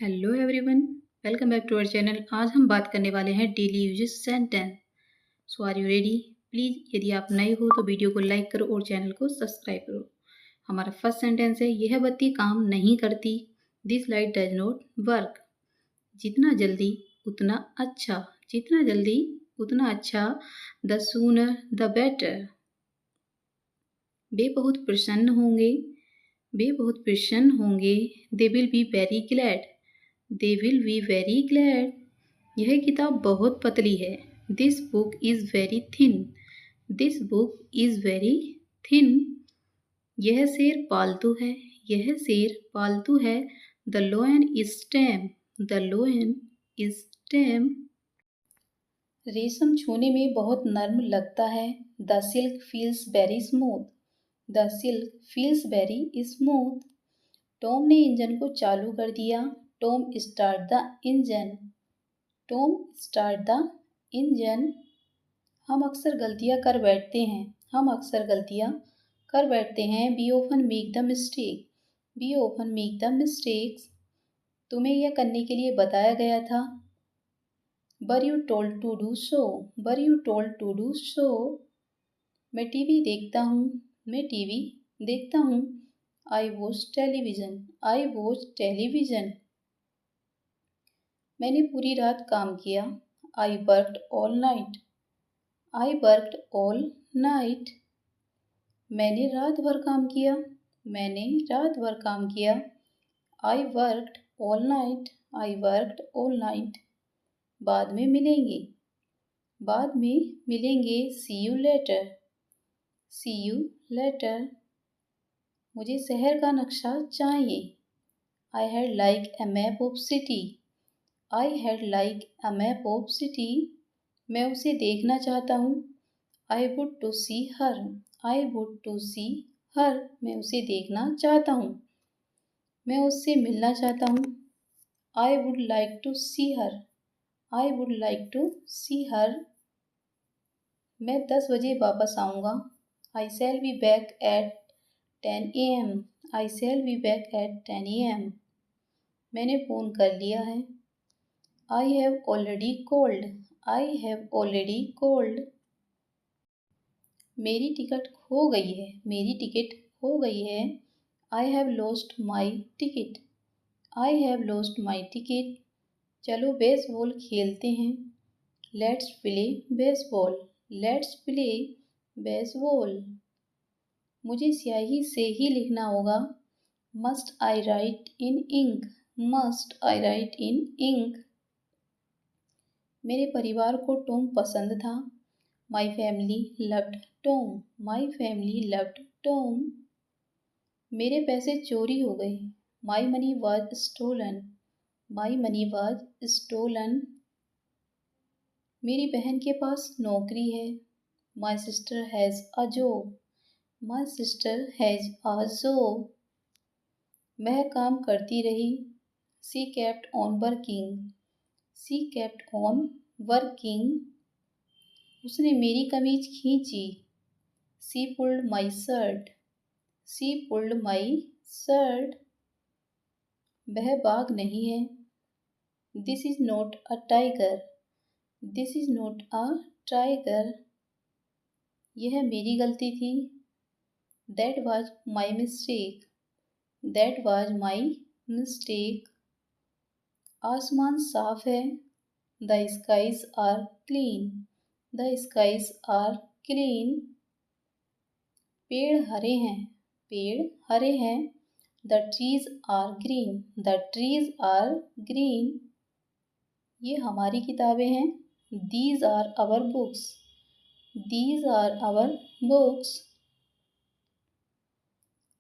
Hello everyone, welcome back to our channel. आज हम बात करने वाले हैं daily uses sentence. So are you ready? Please यदि आप नए हो तो वीडियो को लाइक करो और चैनल को सब्सक्राइब करो। हमारा फर्स्ट सेंटेंस है, यह बत्ती काम नहीं करती। This light does not work. जितना जल्दी उतना अच्छा, जितना जल्दी उतना अच्छा। The sooner the better. वे बहुत प्रसन्न होंगे, वे बहुत प्रसन्न होंगे। They will be very glad, they will be very glad. यह किताब बहुत पतली है। This book is very thin, this book is very thin. यह शेर पालतू है, यह शेर पालतू है। The lion is tame, the lion is टेम। रेशम छूने में बहुत नर्म लगता है। The silk feels very smooth, the silk feels very smooth. Tom ने इंजन को चालू कर दिया। Tom start the engine, Tom start the engine. हम अक्सर गलतियां कर बैठते हैं, हम अक्सर गलतियां कर बैठते हैं। We often make the mistake, we often make the mistakes. तुम्हें यह करने के लिए बताया गया था। Were you told to do so, were you told to do so. मैं टीवी देखता हूँ, मैं टीवी देखता हूँ। I watch television, I watch television. मैंने पूरी रात काम किया। I worked all night, I worked all night. मैंने रात भर काम किया, मैंने रात भर काम किया। I worked all night, I worked all night. बाद में मिलेंगे, बाद में मिलेंगे। See you later, see you later. मुझे शहर का नक्शा चाहिए। I had like a map of city, I had like a map of city. मैं उसे देखना चाहता हूँ। I would to see her, I would to see her. मैं उसे देखना चाहता हूँ, मैं उससे मिलना चाहता हूँ। I would like to see her, I would like to see her. मैं 10 बजे वापस आऊँगा। I shall be back at 10 AM, I shall be back at 10 AM। मैंने फ़ोन कर लिया है। I have already called, I have already called. मेरी ticket खो गई है, मेरी टिकट खो गई है। I have lost my ticket, I have lost my ticket. चलो बेसबॉल खेलते हैं। Let's play baseball, let's play baseball. मुझे स्याही से ही लिखना होगा। Must I write in ink, must I write in ink. मेरे परिवार को टॉम पसंद था। My family loved Tom, my family loved Tom. मेरे पैसे चोरी हो गए। My money was stolen, my money was stolen. मेरी बहन के पास नौकरी है। My sister has a job, my sister has a job. वह काम करती रही। She kept on working, she kept on working. उसने मेरी कमीज खींची। She pulled my shirt, she pulled my shirt. वह बाघ नहीं है। This is not a tiger, this is not a tiger. यह मेरी गलती थी। That was my mistake, that was my mistake. आसमान साफ है। The skies are clean, the skies are clean. पेड़ हरे हैं, पेड़ हरे हैं। The trees are green, the trees are green. ये हमारी किताबें हैं। These are our books, these are our books.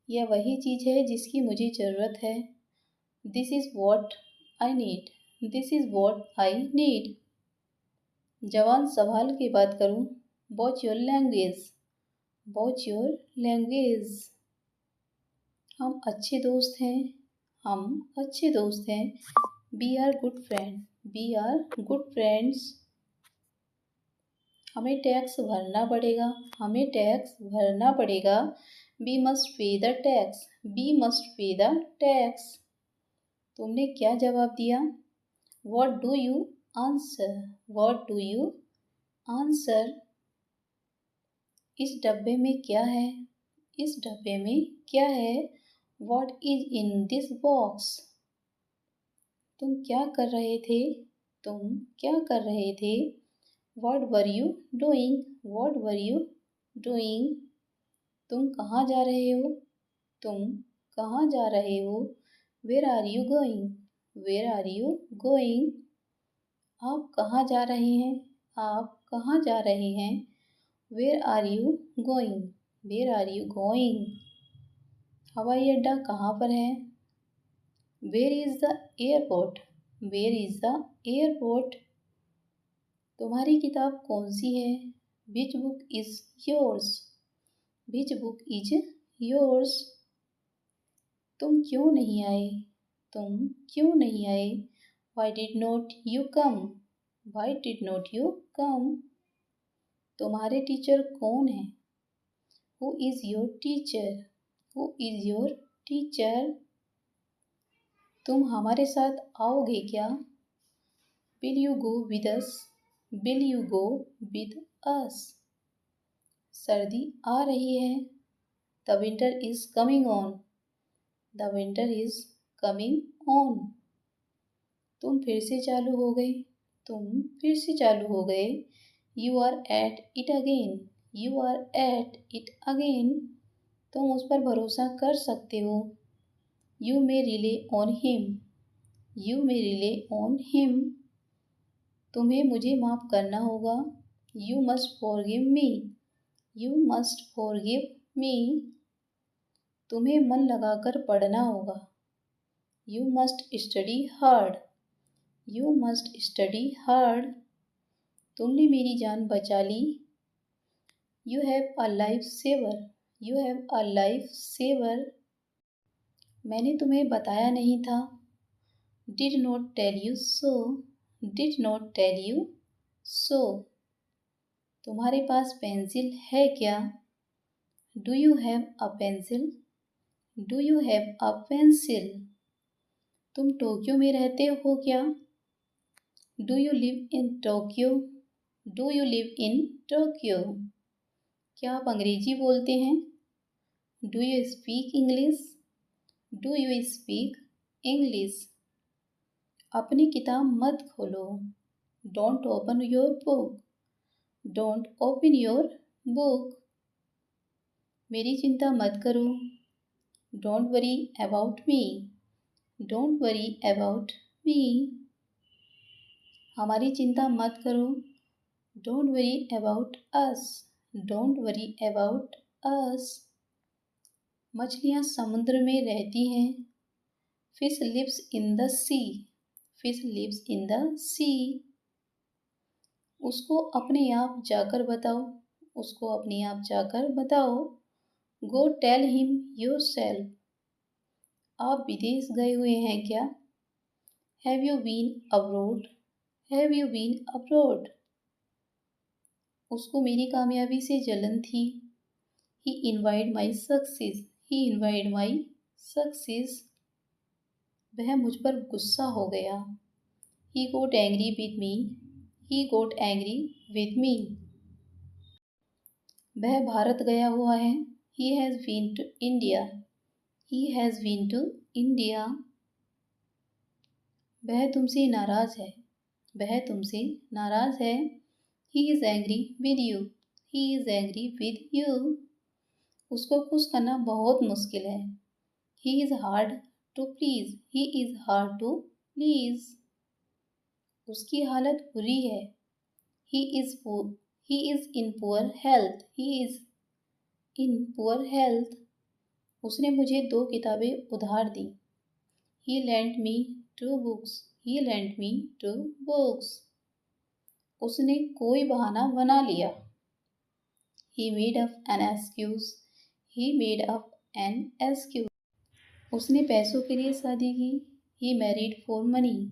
यह वही चीज़ है जिसकी मुझे ज़रूरत है। This is what I need, this is what I need. जवान संभाल के बात करूँ। Watch your language, watch your language. हम अच्छे दोस्त हैं, हम अच्छे दोस्त हैं। We are good friend, we are good friends. हमें टैक्स भरना पड़ेगा, हमें टैक्स भरना पड़ेगा। We must pay the tax, we must pay the tax. तुमने क्या जवाब दिया? What do you answer? What do you answer? इस डब्बे में क्या है? इस डब्बे में क्या है? What is in this box? तुम क्या कर रहे थे? तुम क्या कर रहे थे? What were you doing? What were you doing? तुम कहाँ जा रहे हो? तुम कहाँ जा रहे हो? Where are you going? Where are you going? आप कहाँ जा रहे हैं? आप कहाँ जा रहे हैं? Where are you going? Where are you going? हवाई अड्डा कहाँ पर है? Where is the airport? Where is the airport? तुम्हारी किताब कौन सी है? Which book is yours? Which book is yours? तुम क्यों नहीं आए? तुम क्यों नहीं आए? Why did not you come? Why did not you come? तुम्हारे टीचर कौन है? Who is your teacher? Who is your teacher? तुम हमारे साथ आओगे क्या? Will you go with us? Will you go with us? सर्दी आ रही है. The winter is coming on. The winter is coming on. तुम फिर से चालू हो गए. तुम फिर से चालू हो गए. You are at it again. You are at it again. तुम उस पर भरोसा कर सकते हो. You may rely on him. You may rely on him. तुम्हें मुझे माफ़ करना होगा. You must forgive me. You must forgive me. तुम्हें मन लगाकर पढ़ना होगा. You must study hard. You must study hard. तुमने मेरी जान बचा ली. You have a life saver. You have a life saver. मैंने तुम्हें बताया नहीं था. Did not tell you so. Did not tell you so. तुम्हारे पास पेंसिल है क्या? Do you have a pencil? Do you have a pencil? तुम Tokyo में रहते हो क्या? Do you live in Tokyo? Do you live in Tokyo? क्या आप अंग्रेजी बोलते हैं? Do you speak English? Do you speak English? अपनी किताब मत खोलो. Don't open your book. Don't open your book. मेरी चिंता मत करो. Don't worry about me. Don't worry about me. हमारी चिंता मत करो. Don't worry about us. Don't worry about us. मछलियाँ समुद्र में रहती हैं. Fish lives in the sea. Fish lives in the sea. उसको अपने आप जाकर बताओ. उसको अपने आप जाकर बताओ. Go tell him yourself. आप विदेश गए हुए हैं क्या? Have you been abroad? Have you been abroad? उसको मेरी कामयाबी से जलन थी. He envied my success. He envied my success. वह मुझ पर गुस्सा हो गया. He got angry with me. He got angry with me. वह भारत गया हुआ है. He has been to India. He has been to India. वह तुमसे नाराज है. वह तुमसे नाराज है. He is angry with you. He is angry with you. उसको खुश करना बहुत मुश्किल है. He is hard to please. He is hard to please. उसकी हालत बुरी है. He is poor. He is in poor health. He is in poor health. उसने मुझे 2 किताबें उधार दी. He lent me 2 books. He lent me 2 books. उसने कोई बहाना बना लिया. He made up an excuse. He made up an excuse. उसने पैसों के लिए शादी की. He married for money.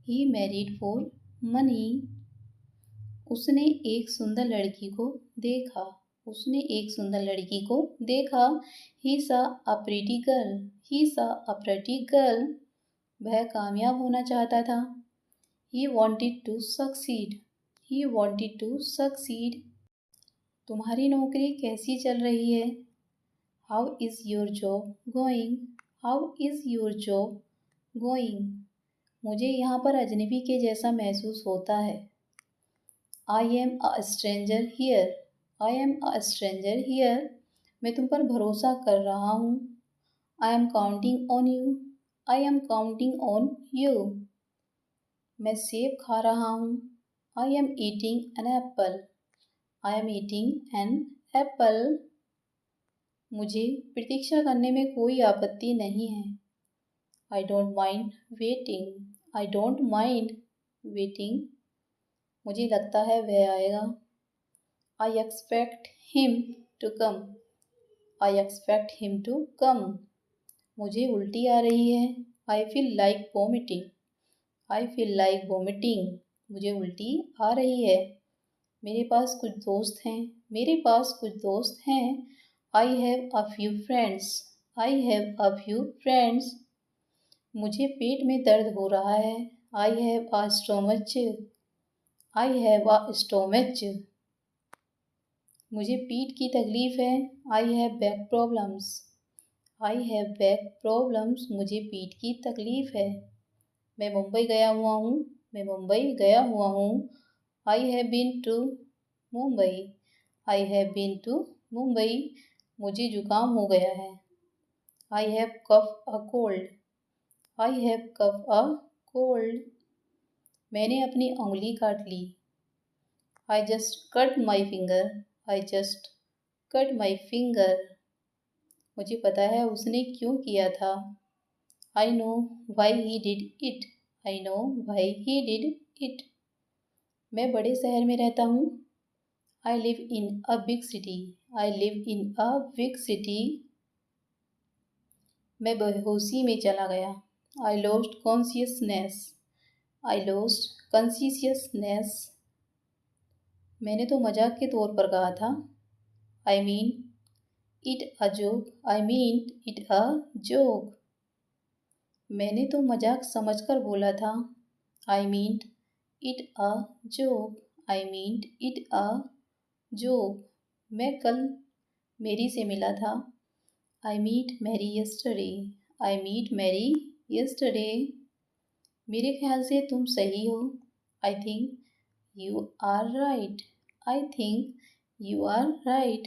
He married for money. उसने एक सुंदर लड़की को देखा. उसने एक सुंदर लड़की को देखा. He saw a pretty girl. He saw a pretty girl. वह कामयाब होना चाहता था। He wanted to succeed. He wanted to succeed. तुम्हारी नौकरी कैसी चल रही है? How is your job going? How is your job going? मुझे यहाँ पर अजनबी के जैसा महसूस होता है। I am a stranger here. I am a stranger here. मैं तुम पर भरोसा कर रहा हूँ। I am counting on you. I am counting on you. मैं सेब खा रहा हूँ। I am eating an apple. I am eating an apple. मुझे प्रतीक्षा करने में कोई आपत्ति नहीं है। I don't mind waiting. I don't mind waiting. मुझे लगता है वह आएगा। I expect him to come. I expect him to come. मुझे उल्टी आ रही है। I feel like vomiting. I feel like vomiting. मुझे उल्टी आ रही है। मेरे पास कुछ दोस्त हैं। मेरे पास कुछ दोस्त हैं। I have a few friends. I have a few friends. मुझे पेट में दर्द हो रहा है। I have a stomach. I have a stomach. मुझे पीठ की तकलीफ है। I have back problems. I have back problems. मुझे पीठ की तकलीफ है। मैं मुंबई गया हुआ हूँ। मैं मुंबई गया हुआ हूँ। I have been to Mumbai. I have been to Mumbai. मुझे जुकाम हो गया है। I have cough a cold. I have cough a cold. मैंने अपनी उंगली काट ली। I just cut my finger. I just cut my finger. मुझे पता है उसने क्यों किया था। I know why he did it. I know why he did it. मैं बड़े शहर में रहता हूँ। I live in a big city. I live in a big city. मैं बेहोशी में चला गया। I lost consciousness. I lost consciousness. मैंने तो मजाक के तौर पर कहा था। I mean it a joke. I mean it a joke. मैंने तो मजाक समझकर बोला था। I meant it a joke. I meant it a joke. मैं कल मेरी से मिला था। I meet Mary yesterday. I meet Mary yesterday. मेरे ख्याल से तुम सही हो। I think you are right. I think you are right.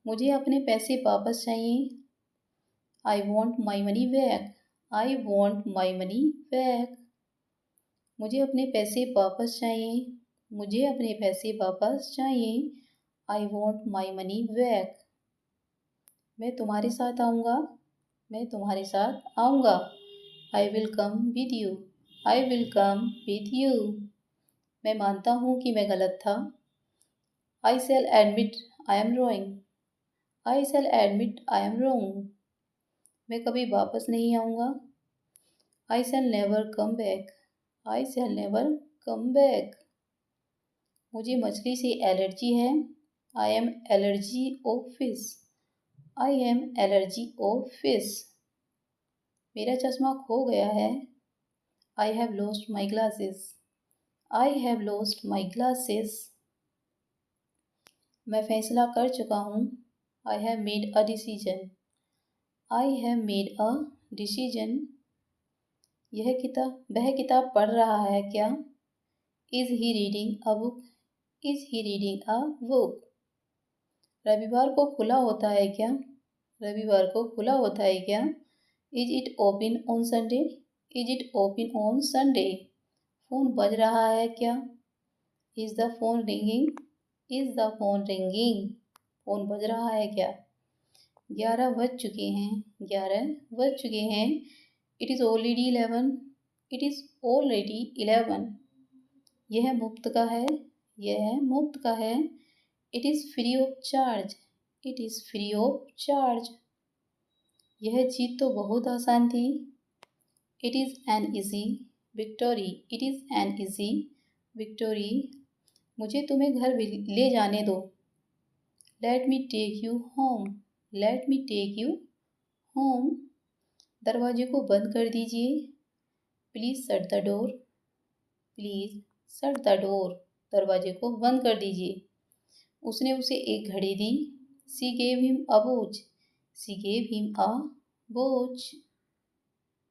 मुझे अपने पैसे वापस चाहिए। I want my money back. I want my money back. मुझे अपने पैसे वापस चाहिए। मुझे अपने पैसे वापस चाहिए। I want my money back. मैं तुम्हारे साथ आऊँगा। मैं तुम्हारे साथ आऊँगा। I will come with you. I will come with you. मैं मानता हूँ कि मैं गलत था। I shall admit I am wrong. I shall admit I am wrong. मैं कभी वापस नहीं आऊँगा। I shall never come back. I shall never come back. मुझे मछली से एलर्जी है। I am allergy of fish. I am allergy of fish. मेरा चश्मा खो गया है। I have lost my glasses. I have lost my glasses. मैं फैसला कर चुका हूँ। I have made a decision. I have made a decision. वह किताब पढ़ रहा है क्या? Is he reading a book? Is he reading a book? रविवार को खुला होता है क्या? रविवार को खुला होता है क्या? Is it open on Sunday? Is it open on Sunday? Phone बज रहा है क्या? Is the phone ringing? Is the phone ringing? Phone बज रहा है क्या? 11 बज चुके हैं। 11 बज चुके हैं। It is already 11. It is already 11. यह मुफ्त का है। यह मुफ्त का है। It is free of charge. It is free of charge. यह जीत तो बहुत आसान थी। It is an easy victory. It is an easy victory. मुझे तुम्हें घर ले जाने दो। Let me take you home. Let me take you home. दरवाजे को बंद कर दीजिए। Please shut the door. Please shut the door. दरवाजे को बंद कर दीजिए। उसने उसे एक घड़ी दी। She gave him a watch. She gave him a watch.